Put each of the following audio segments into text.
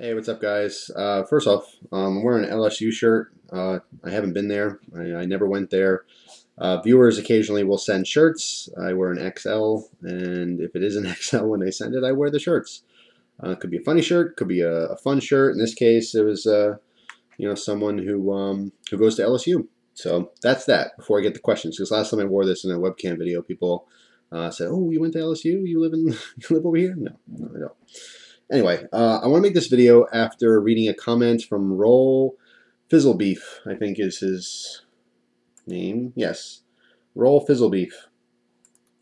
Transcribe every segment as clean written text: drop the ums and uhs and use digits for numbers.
Hey, what's up, guys? First off, I'm wearing an LSU shirt. I haven't been there. I never went there. Viewers occasionally will send shirts. I wear an XL, and if it is an XL when they send it, I wear the shirts. It could be a funny shirt, could be a fun shirt. In this case, it was someone who goes to LSU. So that's that. Before I get the questions, because last time I wore this in a webcam video, people said, "Oh, you went to LSU? You live in you live over here?" No, no, I don't. Anyway, I want to make this video after reading a comment from Roll Fizzlebeef, I think is his name. Yes, Roll Fizzlebeef.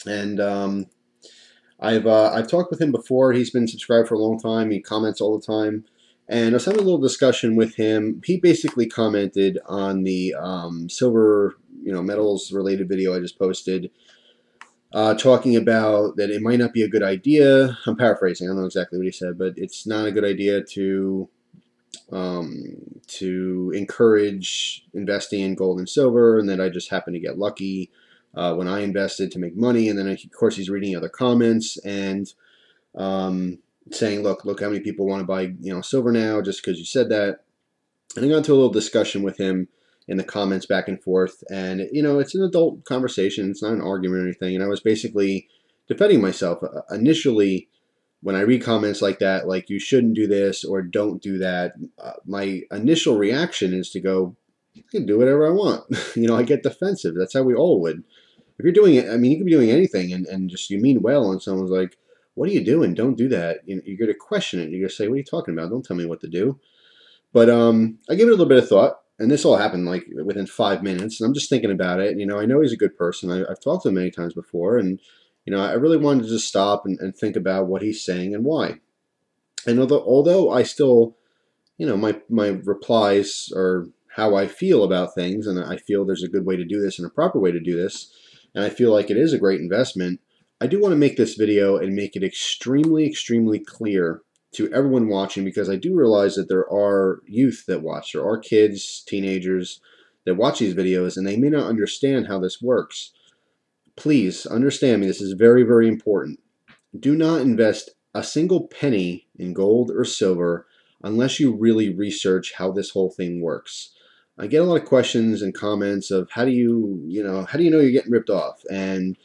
And I've talked with him before. He's been subscribed for a long time. He comments all the time. And I was having a little discussion with him. He basically commented on the silver, metals related video I just posted, talking about that it might not be a good idea. I'm paraphrasing. I don't know exactly what he said, but it's not a good idea to encourage investing in gold and silver, and that I just happened to get lucky when I invested to make money. And then, of course, he's reading other comments and saying, look how many people want to buy silver now just because you said that. And I got into a little discussion with him in the comments back and forth, and it's an adult conversation. It's not an argument or anything. And I was basically defending myself. Initially, when I read comments like that, like you shouldn't do this or don't do that, my initial reaction is to go, I can do whatever I want. I get defensive. That's how we all would. If you're doing it, I mean, you could be doing anything and just you mean well, and someone's like, what are you doing? Don't do that. You're going to question it. You're going to say, what are you talking about? Don't tell me what to do. But I gave it a little bit of thought, and this all happened like within 5 minutes. And I'm just thinking about it. I know he's a good person. I've talked to him many times before, and I really wanted to just stop and think about what he's saying and why. And although I still, my replies are how I feel about things, and I feel there's a good way to do this and a proper way to do this, and I feel like it is a great investment, I do want to make this video and make it extremely, extremely clear to everyone watching, because I do realize that there are youth that watch. There are kids, teenagers that watch these videos, and they may not understand how this works. Please understand me. This is very, very important. Do not invest a single penny in gold or silver unless you really research how this whole thing works. I get a lot of questions and comments of how do you know you're getting ripped off, and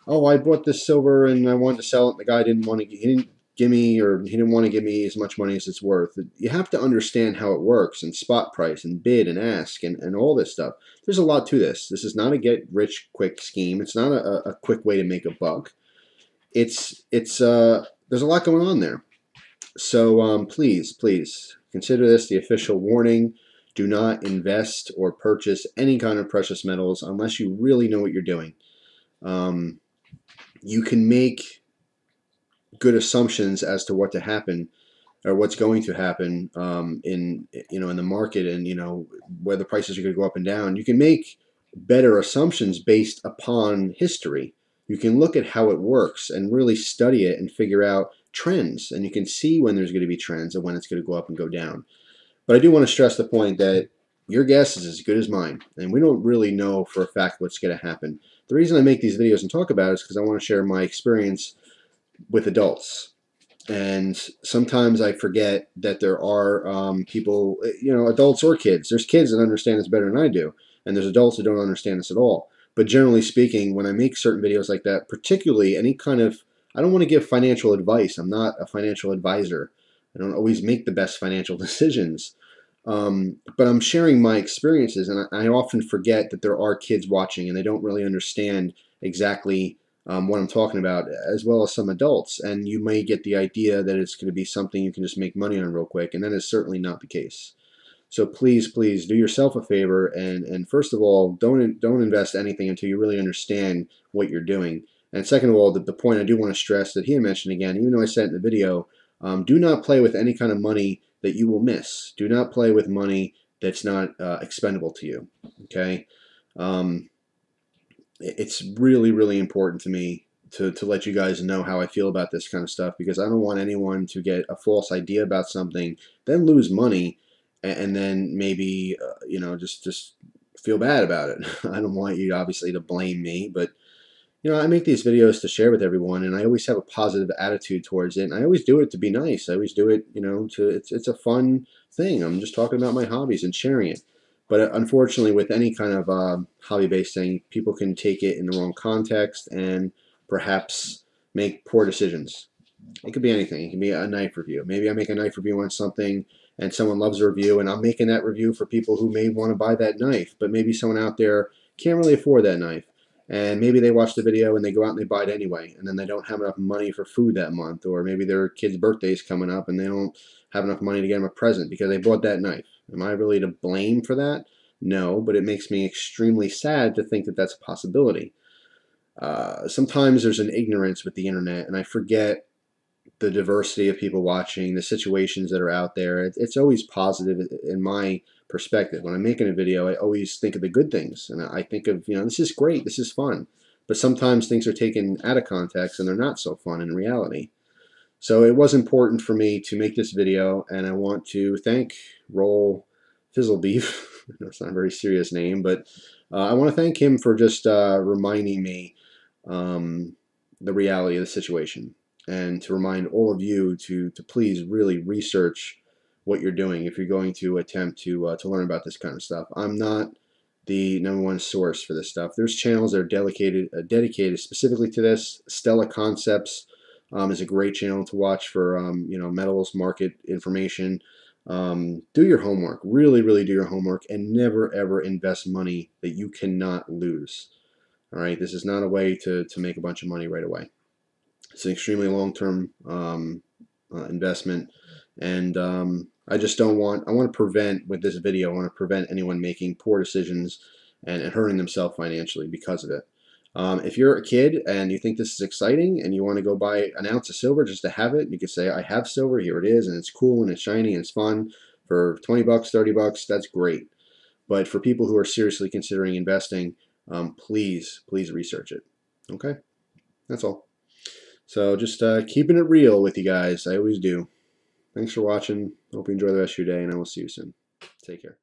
oh, I bought this silver and I wanted to sell it. The guy didn't want to. He didn't give me, or he didn't want to give me as much money as it's worth. You have to understand how it works, and spot price and bid and ask and all this stuff. There's a lot to this. This is not a get rich quick scheme. It's not a quick way to make a buck. It's there's a lot going on there. So please consider this the official warning. Do not invest or purchase any kind of precious metals unless you really know what you're doing. You can make good assumptions as to what to happen or what's going to happen in the market, and where the prices are going to go up and down. You can make better assumptions based upon history. You can look at how it works and really study it and figure out trends, and you can see when there's going to be trends and when it's going to go up and go down. But I do want to stress the point that your guess is as good as mine, and we don't really know for a fact what's going to happen. The reason I make these videos and talk about it is because I want to share my experience with adults. And sometimes I forget that there are people, adults or kids. There's kids that understand this better than I do, and there's adults that don't understand this at all. But generally speaking, when I make certain videos like that, particularly any kind of, I don't want to give financial advice. I'm not a financial advisor. I don't always make the best financial decisions. But I'm sharing my experiences, and I often forget that there are kids watching, and they don't really understand exactly what I'm talking about, as well as some adults. And you may get the idea that it's going to be something you can just make money on real quick, and that is certainly not the case. So please do yourself a favor, and first of all, don't invest anything until you really understand what you're doing. And second of all, the point I do want to stress that he had mentioned again, even though I said it in the video, do not play with any kind of money that you will miss. Do not play with money that's not expendable to you. Okay. It's really, really important to me to let you guys know how I feel about this kind of stuff, because I don't want anyone to get a false idea about something, then lose money, and then maybe just feel bad about it. I don't want you obviously to blame me, but I make these videos to share with everyone, and I always have a positive attitude towards it. And I always do it to be nice. I always do it, to it's a fun thing. I'm just talking about my hobbies and sharing it. But unfortunately, with any kind of hobby-based thing, people can take it in the wrong context and perhaps make poor decisions. It could be anything. It can be a knife review. Maybe I make a knife review on something and someone loves a review, and I'm making that review for people who may want to buy that knife, but maybe someone out there can't really afford that knife. And maybe they watch the video and they go out and they buy it anyway, and then they don't have enough money for food that month, or maybe their kid's birthday is coming up and they don't have enough money to get them a present because they bought that knife. Am I really to blame for that? No, but it makes me extremely sad to think that that's a possibility. Sometimes there's an ignorance with the internet, and I forget the diversity of people watching, the situations that are out there. It's always positive in my perspective. When I'm making a video, I always think of the good things, and I think of, this is great, this is fun. But sometimes things are taken out of context and they're not so fun in reality. So it was important for me to make this video, and I want to thank Roll Fizzlebeef. That's not a very serious name, but I want to thank him for just reminding me the reality of the situation, and to remind all of you to please really research what you're doing if you're going to attempt to learn about this kind of stuff. I'm not the #1 source for this stuff. There's channels that are dedicated specifically to this. Stella Concepts is a great channel to watch for metals market information. Do your homework. Really, really do your homework, and never ever invest money that you cannot lose. All right, this is not a way to make a bunch of money right away. It's an extremely long-term investment, and I just don't want. I want to prevent with this video. I want to prevent anyone making poor decisions and hurting themselves financially because of it. If you're a kid and you think this is exciting and you want to go buy an ounce of silver just to have it, you could say, "I have silver. Here it is, and it's cool and it's shiny and it's fun." For 20 bucks, 30 bucks, that's great. But for people who are seriously considering investing, please, please research it. Okay, that's all. So just keeping it real with you guys. I always do. Thanks for watching. Hope you enjoy the rest of your day, and I will see you soon. Take care.